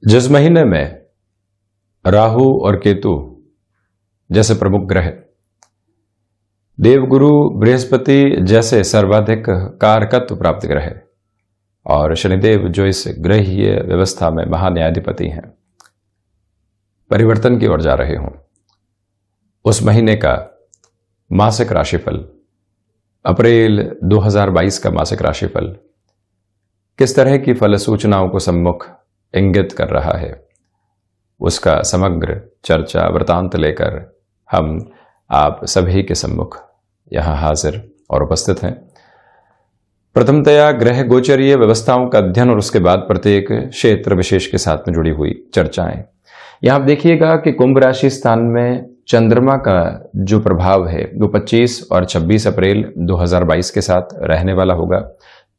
जिस महीने में राहु और केतु जैसे प्रमुख ग्रह, देवगुरु बृहस्पति जैसे सर्वाधिक कारकत्व प्राप्त ग्रह और शनिदेव जो इस ग्रहीय व्यवस्था में महान्यायाधिपति हैं, परिवर्तन की ओर जा रहे हों, उस महीने का मासिक राशिफल, अप्रैल 2022 का मासिक राशिफल किस तरह की फल सूचनाओं को सम्मुख इंगित कर रहा है, उसका समग्र चर्चा वृतांत लेकर हम आप सभी के सम्मुख यहां हाजिर और उपस्थित हैं। प्रथमतया ग्रह गोचरीय व्यवस्थाओं का अध्ययन और उसके बाद प्रत्येक क्षेत्र विशेष के साथ में जुड़ी हुई चर्चाएं। यहां आप देखिएगा कि कुंभ राशि स्थान में चंद्रमा का जो प्रभाव है वो 25 और 26 अप्रैल 2022 के साथ रहने वाला होगा।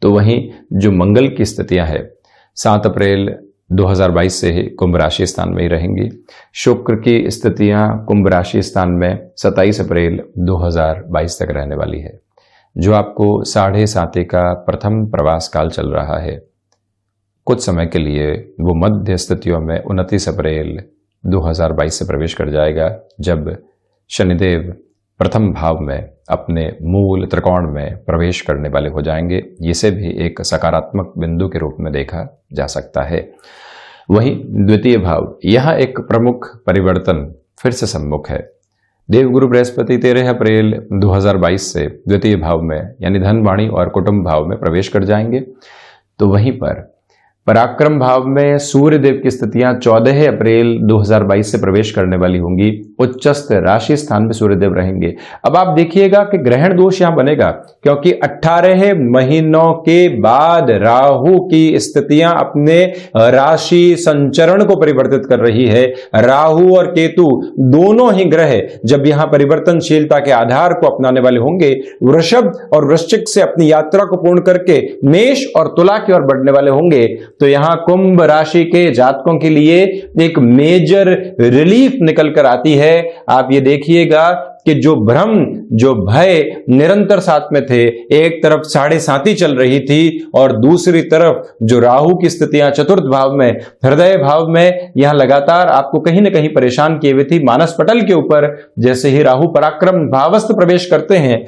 तो वहीं जो मंगल की स्थितियां हैं 7 अप्रैल 2022 से ही कुंभ राशि स्थान में ही रहेंगी। शुक्र की स्थितियां कुंभ राशि स्थान में 27 अप्रैल 2022 तक रहने वाली है। जो आपको 7.5 का प्रथम प्रवास काल चल रहा है, कुछ समय के लिए वो मध्य स्थितियों में 29 अप्रैल 2022 से प्रवेश कर जाएगा, जब शनिदेव प्रथम भाव में अपने मूल त्रिकोण में प्रवेश करने वाले हो जाएंगे। इसे भी एक सकारात्मक बिंदु के रूप में देखा जा सकता है। वहीं द्वितीय भाव, यहां एक प्रमुख परिवर्तन फिर से सम्मुख है। देवगुरु बृहस्पति 13 अप्रैल 2022 से द्वितीय भाव में यानी धन, वाणी और कुटुंब भाव में प्रवेश कर जाएंगे। तो वहीं पर पराक्रम भाव में सूर्य देव की स्थितियां 14 अप्रैल 2022 से प्रवेश करने वाली होंगी। उच्चस्थ राशि स्थान में सूर्य देव रहेंगे। अब आप देखिएगा कि ग्रहण दोष यहां बनेगा, क्योंकि 18 महीनों के बाद राहु की स्थितियां अपने राशि संचरण को परिवर्तित कर रही है। राहु और केतु दोनों ही ग्रह जब यहां परिवर्तनशीलता के आधार को अपनाने वाले होंगे, वृषभ और वृश्चिक से अपनी यात्रा को पूर्ण करके मेष और तुला की ओर बढ़ने वाले होंगे, तो यहां कुंभ राशि के जातकों के लिए एक मेजर रिलीफ निकल कर आती है। आप ये देखिएगा कि जो भ्रम, जो भय निरंतर साथ में थे, एक तरफ 7.5 चल रही थी और दूसरी तरफ जो राहु की स्थितियां चतुर्थ भाव में, हृदय भाव में यहां लगातार आपको कहीं ना कहीं परेशान किए हुए थी। मानस पटल के ऊपर जैसे ही राहु पराक्रम भावस्थ प्रवेश करते हैं,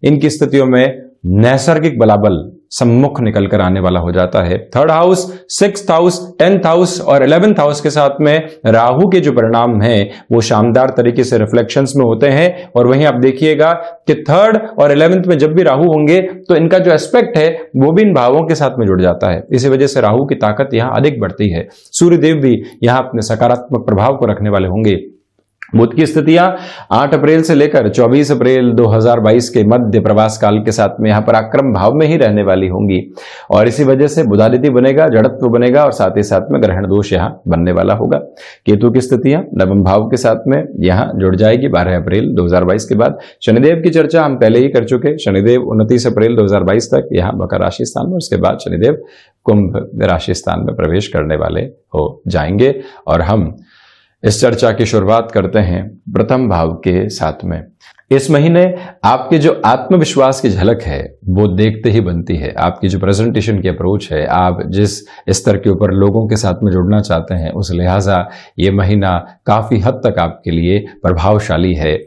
इनकी स्थितियों में नैसर्गिक बलाबल सम्मुख निकल कर आने वाला हो जाता है। 3rd house, 6th house, 10th house और 11th हाउस के साथ में राहु के जो परिणाम हैं वो शानदार तरीके से रिफ्लेक्शंस में होते हैं। और वहीं आप देखिएगा कि 3rd और 11th में जब भी राहु होंगे तो इनका जो एस्पेक्ट है वो भी इन भावों के साथ में जुड़ जाता है। इसी वजह से राहु की ताकत यहां अधिक बढ़ती है। सूर्यदेव भी यहां अपने सकारात्मक प्रभाव को रखने वाले होंगे। बुध की स्थितियां 8 अप्रैल से लेकर 24 अप्रैल 2022 के मध्य प्रवास काल के साथ में यहां पराक्रम भाव में ही रहने वाली होंगी और इसी वजह से बुधादित्य बनेगा, जड़त्व बनेगा और साथ ही साथ में ग्रहण दोष यहां बनने वाला होगा। केतु की स्थितियां नवम भाव के साथ में यहां जुड़ जाएगी 12 अप्रैल 2022 के बाद। शनिदेव की चर्चा हम पहले ही कर चुके। शनिदेव 29 अप्रैल 2022 तक यहां मकर राशि स्थान में, उसके बाद शनिदेव कुंभ राशि स्थान में प्रवेश करने वाले हो जाएंगे। और हम इस चर्चा की शुरुआत करते हैं प्रथम भाव के साथ में। इस महीने आपके जो आत्मविश्वास की झलक है वो देखते ही बनती है। आपकी जो प्रेजेंटेशन की अप्रोच है, आप जिस स्तर के ऊपर लोगों के साथ में जुड़ना चाहते हैं, उस लिहाजा ये महीना काफी हद तक आपके लिए प्रभावशाली है।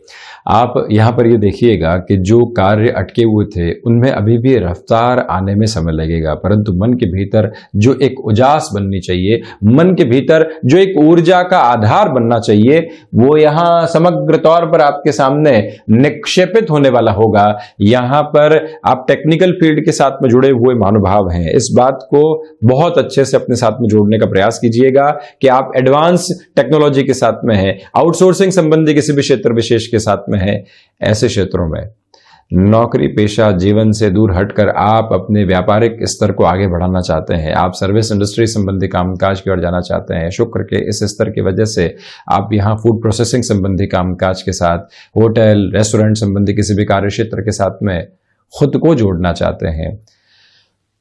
आप यहाँ पर ये देखिएगा कि जो कार्य अटके हुए थे उनमें अभी भी रफ्तार आने में समय लगेगा, परंतु मन के भीतर जो एक उजास बननी चाहिए, मन के भीतर जो एक ऊर्जा का आधार बनना चाहिए, वो यहाँ समग्र तौर पर आपके सामने निक्षेपित होने वाला होगा। यहां पर आप टेक्निकल फील्ड के साथ में जुड़े हुए महानुभाव हैं, इस बात को बहुत अच्छे से अपने साथ में जोड़ने का प्रयास कीजिएगा कि आप एडवांस टेक्नोलॉजी के साथ में हैं, आउटसोर्सिंग संबंधी किसी भी क्षेत्र विशेष के साथ में हैं। ऐसे क्षेत्रों में नौकरी पेशा जीवन से दूर हटकर आप अपने व्यापारिक स्तर को आगे बढ़ाना चाहते हैं, आप सर्विस इंडस्ट्री संबंधी कामकाज की ओर जाना चाहते हैं। शुक्र के इस स्तर की वजह से आप यहां फूड प्रोसेसिंग संबंधी कामकाज के साथ, होटल रेस्टोरेंट संबंधी किसी भी कार्य क्षेत्र के साथ में खुद को जोड़ना चाहते हैं।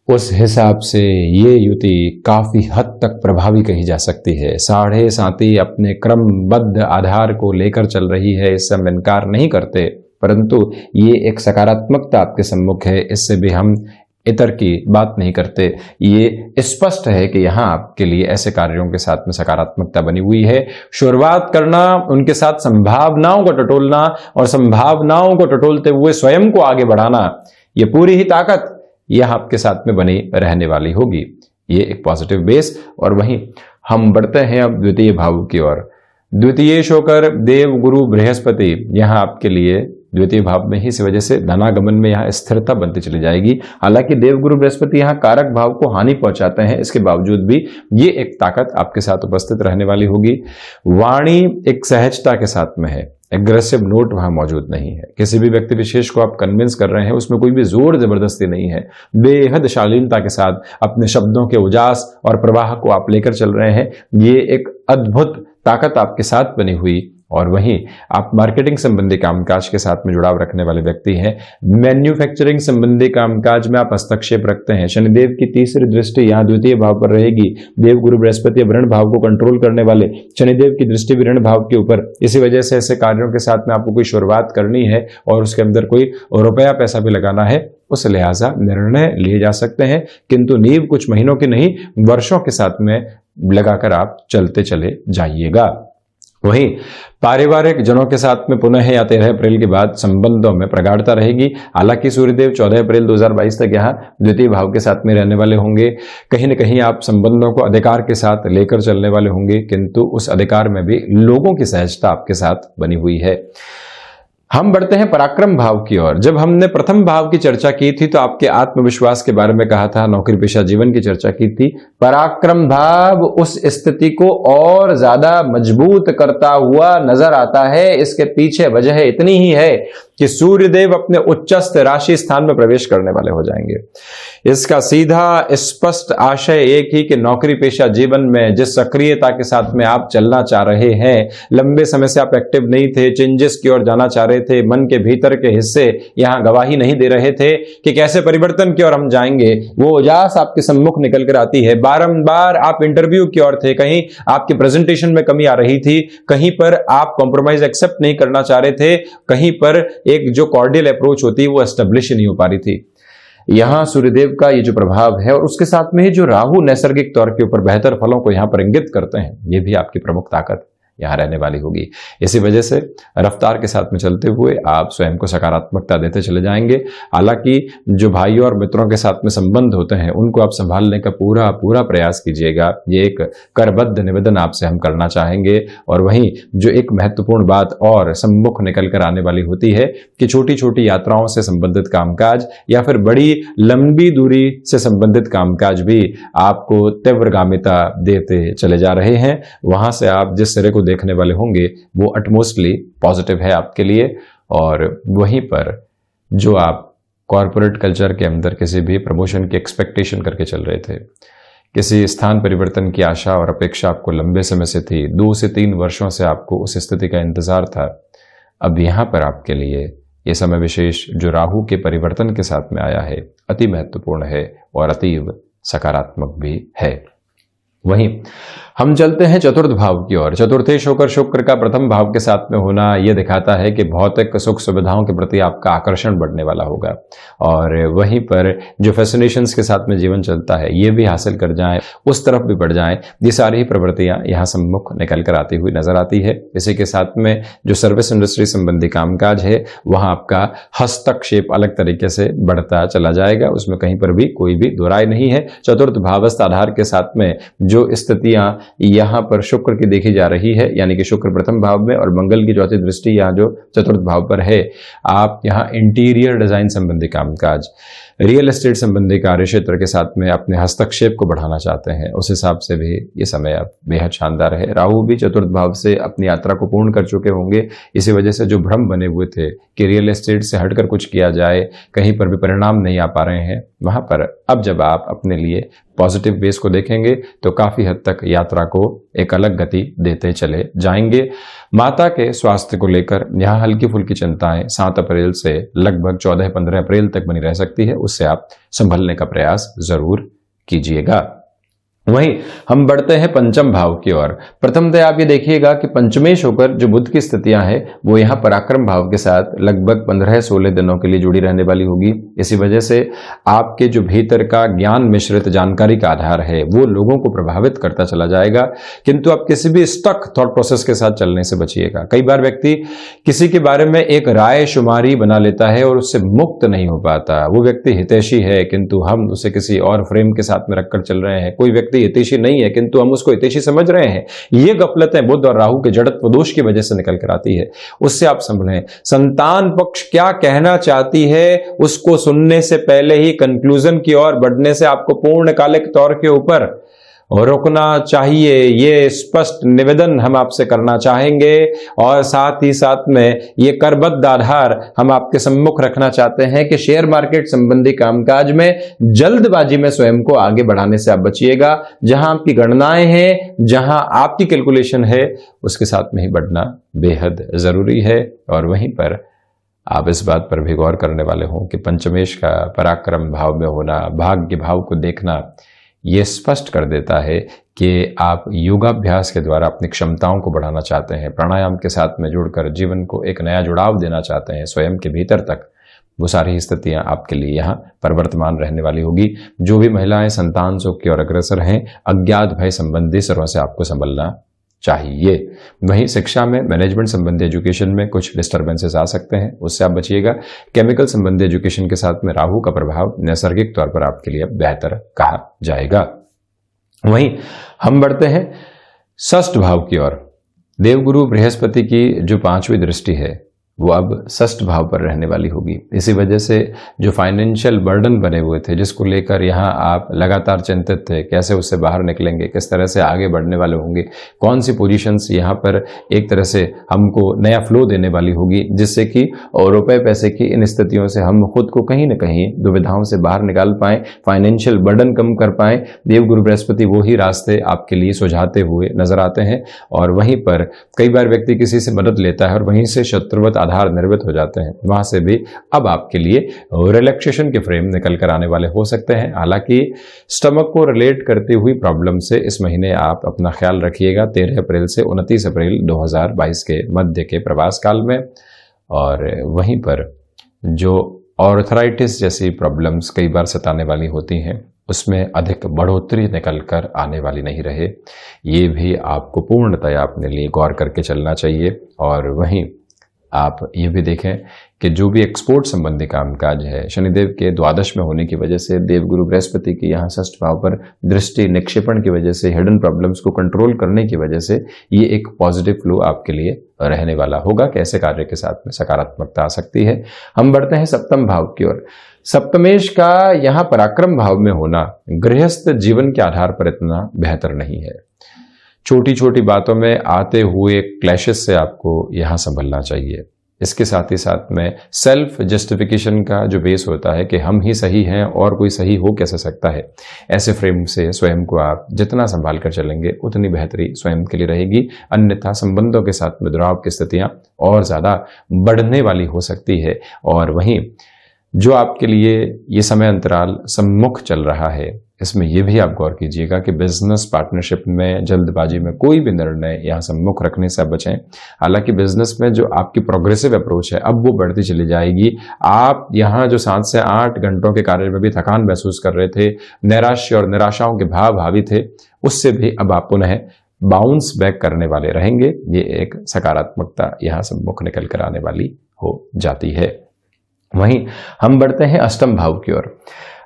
उस हिसाब से ये युति काफी हद तक प्रभावी कही जा सकती है। 7.5 अपने क्रमबद्ध आधार को लेकर चल रही है, इससे हम इनकार नहीं करते, परंतु ये एक सकारात्मकता आपके सम्मुख है। इससे भी हम इतर की बात नहीं करते। ये स्पष्ट है कि यहां आपके लिए ऐसे कार्यों के साथ में सकारात्मकता बनी हुई है। शुरुआत करना, उनके साथ संभावनाओं को टटोलना और संभावनाओं को टटोलते हुए स्वयं को आगे बढ़ाना, ये पूरी ही ताकत यह आपके साथ में बनी रहने वाली होगी। ये एक पॉजिटिव बेस। और वहीं हम बढ़ते हैं अब द्वितीय भाव की ओर। द्वितीय होकर देव गुरु बृहस्पति यहां आपके लिए द्वितीय भाव में ही, इस वजह से धनागमन में यहां स्थिरता बनती चली जाएगी। हालांकि देवगुरु बृहस्पति यहां कारक भाव को हानि पहुंचाते हैं, इसके बावजूद भी ये एक ताकत आपके साथ उपस्थित रहने वाली होगी। वाणी एक सहजता के साथ में है, एग्रेसिव नोट वहां मौजूद नहीं है। किसी भी व्यक्ति विशेष को आप कन्विंस कर रहे हैं, उसमें कोई भी जोर जबरदस्ती नहीं है। बेहद शालीनता के साथ अपने शब्दों के उजास और प्रवाह को आप लेकर चल रहे हैं। ये एक अद्भुत ताकत आपके साथ बनी हुई। और वहीं आप मार्केटिंग संबंधी कामकाज के साथ में जुड़ाव रखने वाले व्यक्ति हैं। मैन्युफैक्चरिंग संबंधी कामकाज में आप हस्तक्षेप रखते हैं। शनिदेव की तीसरी दृष्टि यहां द्वितीय भाव पर रहेगी। देव गुरु बृहस्पति ऋण भाव को कंट्रोल करने वाले शनिदेव की दृष्टि भी ऋण भाव के ऊपर। इसी वजह से ऐसे कार्यों के साथ में आपको कोई शुरुआत करनी है और उसके अंदर कोई रुपया पैसा भी लगाना है, उस लिहाजा निर्णय लिए जा सकते हैं, किंतु नींव कुछ महीनों की नहीं, वर्षों के साथ में लगाकर आप चलते चले जाइएगा। वहीं पारिवारिक जनों के साथ में पुनः या 13 अप्रैल के बाद संबंधों में प्रगाढ़ता रहेगी। हालांकि सूर्यदेव 14 अप्रैल 2022 तक यहाँ द्वितीय भाव के साथ में रहने वाले होंगे। कहीं न कहीं आप संबंधों को अधिकार के साथ लेकर चलने वाले होंगे, किंतु उस अधिकार में भी लोगों की सहजता आपके साथ बनी हुई है। हम बढ़ते हैं पराक्रम भाव की ओर। जब हमने प्रथम भाव की चर्चा की थी तो आपके आत्मविश्वास के बारे में कहा था, नौकरी पेशा जीवन की चर्चा की थी। पराक्रम भाव उस स्थिति को और ज्यादा मजबूत करता हुआ नजर आता है। इसके पीछे वजह इतनी ही है कि सूर्यदेव अपने उच्चस्थ राशि स्थान में प्रवेश करने वाले हो जाएंगे। इसका सीधा स्पष्ट आशय एक ही कि नौकरी पेशा जीवन में जिस सक्रियता के साथ में आप चलना चाह रहे हैं, लंबे समय से आप एक्टिव नहीं थे, चेंजेस की ओर जाना चाह रहे थे, मन के भीतर के हिस्से यहां गवाही नहीं दे रहे थे कि कैसे परिवर्तन की ओर हम जाएंगे, वो उजास आपके सम्मुख निकल कर आती है। बारंबार आप इंटरव्यू की ओर थे, कहीं आपके प्रेजेंटेशन में कमी आ रही थी, कहीं पर आप कॉम्प्रोमाइज एक्सेप्ट नहीं करना चाह रहे थे, कहीं पर एक जो कॉर्डियल अप्रोच होती है वो एस्टेब्लिश नहीं हो पा रही थी। यहां सूर्यदेव का ये जो प्रभाव है और उसके साथ में ही जो राहु नैसर्गिक तौर के ऊपर बेहतर फलों को यहां पर इंगित करते हैं, ये भी आपकी प्रमुख ताकत यहां रहने वाली होगी। इसी वजह से रफ्तार के साथ में चलते हुए आप स्वयं को सकारात्मकता देते चले जाएंगे। हालांकि जो भाइयों और मित्रों के साथ में संबंध होते हैं उनको आप संभालने का पूरा पूरा प्रयास कीजिएगा। ये एक करबद्ध निवेदन आपसे हम करना चाहेंगे। और वहीं जो एक महत्वपूर्ण बात और सम्मुख निकल कर आने वाली होती है कि छोटी छोटी यात्राओं से संबंधित कामकाज या फिर बड़ी लंबी दूरी से संबंधित कामकाज भी आपको तीव्रगामिता देते चले जा रहे हैं। वहां से आप जिस सिरे को देखने वाले होंगे वो अटमोस्टली पॉजिटिव है आपके लिए। और वहीं पर जो आप कॉरपोरेट कल्चर के अंदर किसी भी प्रमोशन की एक्सपेक्टेशन करके चल रहे थे, किसी स्थान परिवर्तन की आशा और अपेक्षा आपको लंबे समय से थी, 2 से 3 वर्षों से आपको उस स्थिति का इंतजार था, अब यहां पर आपके लिए यह समय विशेष जो राहु के परिवर्तन के साथ में आया है अति महत्वपूर्ण है और अतीव सकारात्मक भी है। वहीं हम चलते हैं चतुर्थ भाव की ओर। चतुर्थेश होकर शुक्र का प्रथम भाव के साथ में होना यह दिखाता है कि भौतिक सुख सुविधाओं के प्रति आपका आकर्षण बढ़ने वाला होगा और वहीं पर जो फैसिनेशंस के साथ में जीवन चलता है ये भी हासिल कर जाएं, उस तरफ भी बढ़ जाएं। ये सारी ही प्रवृत्तियां यहाँ सम्मुख निकल कर आती हुई नजर आती है। इसी के साथ में जो सर्विस इंडस्ट्री संबंधी कामकाज है वहां आपका हस्तक्षेप अलग तरीके से बढ़ता चला जाएगा, उसमें कहीं पर भी कोई भी दो राय नहीं है। चतुर्थ भावस्थ आधार के साथ में जो स्थितियां यहां पर शुक्र की देखी जा रही है, यानी कि शुक्र प्रथम भाव में और मंगल की चौथी दृष्टि यहां जो चतुर्थ भाव पर है, आप यहां इंटीरियर डिजाइन संबंधी कामकाज, रियल एस्टेट संबंधी कार्य क्षेत्र के साथ में अपने हस्तक्षेप को बढ़ाना चाहते हैं, उस हिसाब से भी ये समय अब बेहद शानदार है। राहु भी चतुर्थ भाव से अपनी यात्रा को पूर्ण कर चुके होंगे। इसी वजह से जो भ्रम बने हुए थे कि रियल एस्टेट से हटकर कुछ किया जाए, कहीं पर भी परिणाम नहीं आ पा रहे हैं, वहां पर अब जब आप अपने लिए पॉजिटिव बेस को देखेंगे तो काफी हद तक यात्रा को एक अलग गति देते चले जाएंगे। माता के स्वास्थ्य को लेकर यहां हल्की फुल्की चिंताएं 7 अप्रैल से लगभग 14-15 अप्रैल तक बनी रह सकती है, उससे आप संभलने का प्रयास जरूर कीजिएगा। वहीं हम बढ़ते हैं पंचम भाव की ओर। प्रथमतः आप ये देखिएगा कि पंचमेश होकर जो बुध की स्थितियां हैं वो यहाँ पराक्रम भाव के साथ लगभग 15-16 दिनों के लिए जुड़ी रहने वाली होगी। इसी वजह से आपके जो भीतर का ज्ञान मिश्रित जानकारी का आधार है वो लोगों को प्रभावित करता चला जाएगा, किंतु आप किसी भी स्टक थॉट प्रोसेस के साथ चलने से बचिएगा। कई बार व्यक्ति किसी के बारे में एक राय शुमारी बना लेता है और उससे मुक्त नहीं हो पाता। वो व्यक्ति हितैषी है किंतु हम उसे किसी और फ्रेम के साथ में रखकर चल रहे हैं। कोई व्यक्ति हितैषी नहीं है किंतु हम उसको हितैषी समझ रहे हैं। ये गफलतें बुध और राहु के जड़त्व दोष की वजह से निकल कर आती है। उससे आप संभलें। संतान पक्ष क्या कहना चाहती है उसको सुनने से पहले ही कंक्लूजन की ओर बढ़ने से आपको पूर्णकालिक तौर के ऊपर रुकना चाहिए। ये स्पष्ट निवेदन हम आपसे करना चाहेंगे और साथ ही साथ में ये करबद्ध आधार हम आपके सम्मुख रखना चाहते हैं कि शेयर मार्केट संबंधी कामकाज में जल्दबाजी में स्वयं को आगे बढ़ाने से आप बचिएगा। जहां आपकी गणनाएं हैं, जहां आपकी कैलकुलेशन है, उसके साथ में ही बढ़ना बेहद जरूरी है। और वहीं पर आप इस बात पर भी गौर करने वाले हों कि पंचमेश का पराक्रम भाव में होना, भाग्य भाव को देखना, ये स्पष्ट कर देता है कि आप योगाभ्यास के द्वारा अपनी क्षमताओं को बढ़ाना चाहते हैं, प्राणायाम के साथ में जुड़कर जीवन को एक नया जुड़ाव देना चाहते हैं स्वयं के भीतर तक। वो सारी स्थितियां आपके लिए यहाँ प्रवर्तमान रहने वाली होगी। जो भी महिलाएं संतान सुख की ओर अग्रसर हैं, अज्ञात भय संबंधी सर्व से आपको संभलना चाहिए। वहीं शिक्षा में, मैनेजमेंट संबंधी एजुकेशन में कुछ डिस्टर्बेंसेस आ सकते हैं, उससे आप बचिएगा। केमिकल संबंधी एजुकेशन के साथ में राहु का प्रभाव नैसर्गिक तौर पर आपके लिए बेहतर कहा जाएगा। वहीं हम बढ़ते हैं षष्ठ भाव की ओर। देवगुरु बृहस्पति की जो 5वीं दृष्टि है वो अब षष्ठ भाव पर रहने वाली होगी। इसी वजह से जो फाइनेंशियल बर्डन बने हुए थे, जिसको लेकर यहाँ आप लगातार चिंतित थे, कैसे उससे बाहर निकलेंगे, किस तरह से आगे बढ़ने वाले होंगे, कौन सी पोजीशंस यहाँ पर एक तरह से हमको नया फ्लो देने वाली होगी, जिससे कि और रुपए पैसे की इन स्थितियों से हम खुद को कहीं न कहीं दुविधाओं से बाहर निकाल पाएं, फाइनेंशियल बर्डन कम कर पाएं। देवगुरु बृहस्पति वो ही रास्ते आपके लिए सुझाते हुए नजर आते हैं। और वहीं पर कई बार व्यक्ति किसी से मदद लेता है और वहीं से शत्रुवत आधार निर्मित हो जाते हैं। वहां से भी अब आपके लिए रिलैक्सेशन के फ्रेम निकल कर आने वाले हो सकते हैं। हालांकि स्टमक को रिलेट करती हुई प्रॉब्लम से इस महीने आप अपना ख्याल रखिएगा 13 अप्रैल से 29 अप्रैल 2022 के मध्य के प्रवास काल में। और वहीं पर जो ऑर्थराइटिस जैसी प्रॉब्लम्स कई बार सताने वाली होती हैं, उसमें अधिक बढ़ोतरी निकल कर आने वाली नहीं रहे, ये भी आपको पूर्णतया अपने लिए गौर करके चलना चाहिए। और वहीं आप ये भी देखें कि जो भी एक्सपोर्ट संबंधी कामकाज है, शनिदेव के द्वादश में होने की वजह से, देवगुरु बृहस्पति की यहाँ षष्ठ भाव पर दृष्टि निक्षेपण की वजह से, हिडन प्रॉब्लम्स को कंट्रोल करने की वजह से ये एक पॉजिटिव फ्लो आपके लिए रहने वाला होगा। कैसे कार्य के साथ में सकारात्मकता आ सकती है। हम बढ़ते हैं सप्तम भाव की ओर। सप्तमेश का यहाँ पराक्रम भाव में होना गृहस्थ जीवन के आधार पर इतना बेहतर नहीं है। छोटी छोटी बातों में आते हुए क्लैशेस से आपको यहाँ संभलना चाहिए। इसके साथ ही साथ में सेल्फ जस्टिफिकेशन का जो बेस होता है कि हम ही सही हैं और कोई सही हो कैसे सकता है, ऐसे फ्रेम से स्वयं को आप जितना संभाल कर चलेंगे उतनी बेहतरी स्वयं के लिए रहेगी। अन्यथा संबंधों के साथ में दुराव की स्थितियां और ज्यादा बढ़ने वाली हो सकती है। और वहीं जो आपके लिए ये समय अंतराल सम्मुख चल रहा है, इसमें यह भी आप गौर कीजिएगा कि बिजनेस पार्टनरशिप में जल्दबाजी में कोई भी निर्णय यहाँ सम्मुख रखने से बचें। हालांकि बिजनेस में जो आपकी प्रोग्रेसिव अप्रोच है अब वो बढ़ती चली जाएगी। आप यहाँ जो 7 से 8 घंटों के कार्य में भी थकान महसूस कर रहे थे, नैराश्य और निराशाओं के भाव हावी थे, उससे भी अब आप पुनः बाउंस बैक करने वाले रहेंगे। ये एक सकारात्मकता यहाँ सम्मुख निकल कर आने वाली हो जाती है। वहीं हम बढ़ते हैं अष्टम भाव की ओर।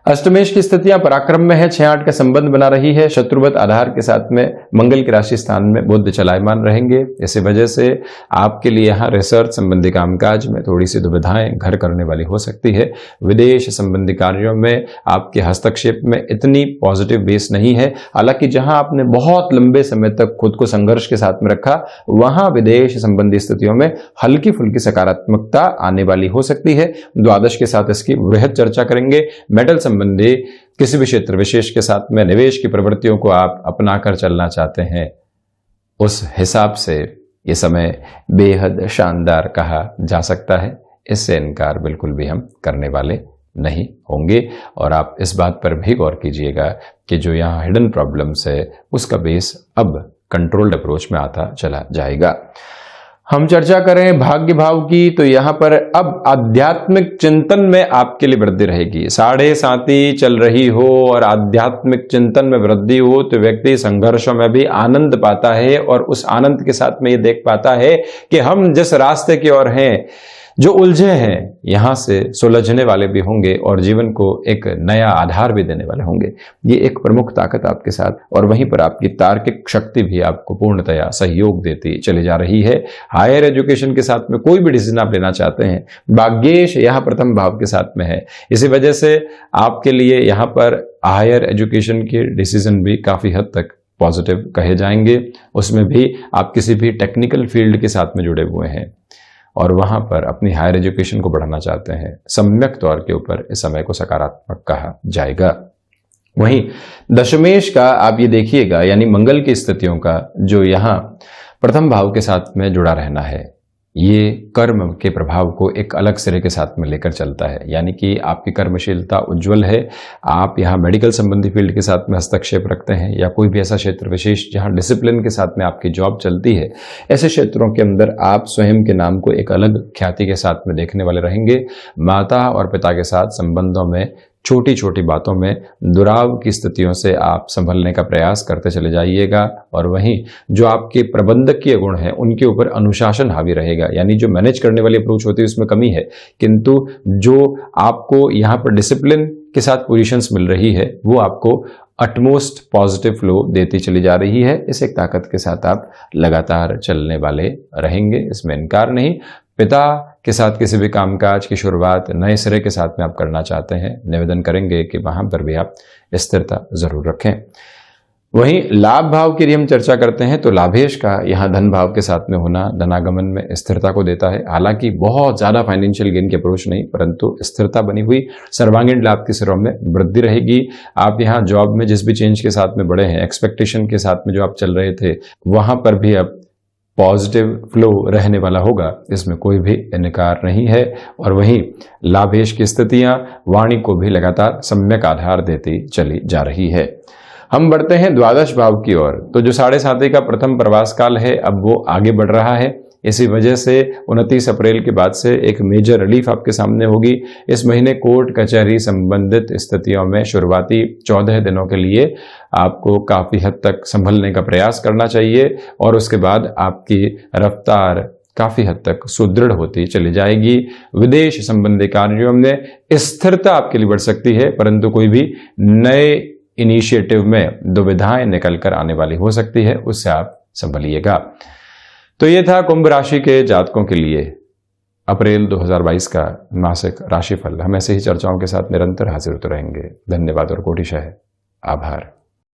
अष्टमेश की स्थितियां पराक्रम में है, 6-8 का संबंध बना रही है। शत्रुवत आधार के साथ में मंगल के राशि स्थान में बुध चलायमान रहेंगे। इसी वजह से आपके लिए यहाँ रिसर्च संबंधी कामकाज में थोड़ी सी दुविधाएं घर करने वाली हो सकती है। विदेश संबंधी कार्यों में आपके हस्तक्षेप में इतनी पॉजिटिव बेस नहीं है। हालांकि जहां आपने बहुत लंबे समय तक खुद को संघर्ष के साथ में रखा, वहां विदेश संबंधी स्थितियों में हल्की फुल्की सकारात्मकता आने वाली हो सकती है। द्वादश के साथ इसकी वृहद चर्चा करेंगे। मेटल संबंधी किसी भी क्षेत्र विशेष के साथ में निवेश की प्रवृत्तियों को आप अपनाकर चलना चाहते हैं, उस हिसाब से ये समय बेहद शानदार कहा जा सकता है। इससे इनकार बिल्कुल भी हम करने वाले नहीं होंगे। और आप इस बात पर भी गौर कीजिएगा कि जो यहाँ हिडन प्रॉब्लम्स है उसका बेस अब कंट्रोल्ड अप्रोच में आता चला जाएगा। हम चर्चा करें भाग्य भाव की, तो यहां पर अब आध्यात्मिक चिंतन में आपके लिए वृद्धि रहेगी। साढ़े साती चल रही हो और आध्यात्मिक चिंतन में वृद्धि हो तो व्यक्ति संघर्षों में भी आनंद पाता है और उस आनंद के साथ में ये देख पाता है कि हम जिस रास्ते की ओर हैं, जो उलझे हैं, यहां से सुलझने वाले भी होंगे और जीवन को एक नया आधार भी देने वाले होंगे। ये एक प्रमुख ताकत आपके साथ, और वहीं पर आपकी तार्किक शक्ति भी आपको पूर्णतया सहयोग देती चली जा रही है। हायर एजुकेशन के साथ में कोई भी डिसीजन आप लेना चाहते हैं, भाग्येश यहाँ प्रथम भाव के साथ में है, इसी वजह से आपके लिए यहाँ पर हायर एजुकेशन के डिसीजन भी काफी हद तक पॉजिटिव कहे जाएंगे। उसमें भी आप किसी भी टेक्निकल फील्ड के साथ में जुड़े हुए हैं और वहां पर अपनी हायर एजुकेशन को बढ़ाना चाहते हैं, सम्यक तौर के ऊपर इस समय को सकारात्मक कहा जाएगा। वहीं दशमेश का आप ये देखिएगा, यानी मंगल की स्थितियों का जो यहाँ प्रथम भाव के साथ में जुड़ा रहना है, ये कर्म के प्रभाव को एक अलग सिरे के साथ में लेकर चलता है। यानी कि आपकी कर्मशीलता उज्जवल है। आप यहाँ मेडिकल संबंधी फील्ड के साथ में हस्तक्षेप रखते हैं या कोई भी ऐसा क्षेत्र विशेष जहाँ डिसिप्लिन के साथ में आपकी जॉब चलती है, ऐसे क्षेत्रों के अंदर आप स्वयं के नाम को एक अलग ख्याति के साथ में देखने वाले रहेंगे। माता और पिता के साथ संबंधों में छोटी छोटी बातों में दुराव की स्थितियों से आप संभलने का प्रयास करते चले जाइएगा। और वहीं जो आपके प्रबंधकीय गुण हैं उनके ऊपर अनुशासन हावी रहेगा, यानी जो मैनेज करने वाली अप्रोच होती है उसमें कमी है, किंतु जो आपको यहाँ पर डिसिप्लिन के साथ पोजीशंस मिल रही है वो आपको अटमोस्ट पॉजिटिव फ्लो देती चली जा रही है। इस एक ताकत के साथ आप लगातार चलने वाले रहेंगे, इसमें इनकार नहीं। पिता के साथ किसी भी कामकाज की शुरुआत नए सिरे के साथ में आप करना चाहते हैं, निवेदन करेंगे कि वहां पर भी आप स्थिरता जरूर रखें। वहीं लाभ भाव की यदि हम चर्चा करते हैं तो लाभेश का यहाँ धन भाव के साथ में होना धनागमन में स्थिरता को देता है। हालांकि बहुत ज्यादा फाइनेंशियल गेन की अप्रोच नहीं, परंतु स्थिरता बनी हुई, सर्वांगीण लाभ के सिरों में वृद्धि रहेगी। आप यहाँ जॉब में जिस भी चेंज के साथ में बढ़े हैं, एक्सपेक्टेशन के साथ में जो आप चल रहे थे, वहां पर भी अब पॉजिटिव फ्लो रहने वाला होगा, इसमें कोई भी इनकार नहीं है। और वहीं लाभेश की स्थितियां वाणी को भी लगातार सम्यक आधार देती चली जा रही है। हम बढ़ते हैं द्वादश भाव की ओर। तो जो साढ़े साथी का प्रथम प्रवास काल है अब वो आगे बढ़ रहा है। इसी वजह से 29 अप्रैल के बाद से एक मेजर रिलीफ आपके सामने होगी। इस महीने कोर्ट कचहरी संबंधित स्थितियों में शुरुआती 14 दिनों के लिए आपको काफी हद तक संभलने का प्रयास करना चाहिए और उसके बाद आपकी रफ्तार काफी हद तक सुदृढ़ होती चली जाएगी। विदेश संबंधी कार्यों में स्थिरता आपके लिए बढ़ सकती है, परंतु कोई भी नए इनिशिएटिव में दुविधाएं निकल कर आने वाली हो सकती है, उससे आप संभलिएगा। तो ये था कुंभ राशि के जातकों के लिए अप्रैल 2022 का मासिक राशिफल। हम ऐसे ही चर्चाओं के साथ निरंतर हाजिर होते रहेंगे। धन्यवाद और कोटिशः आभार।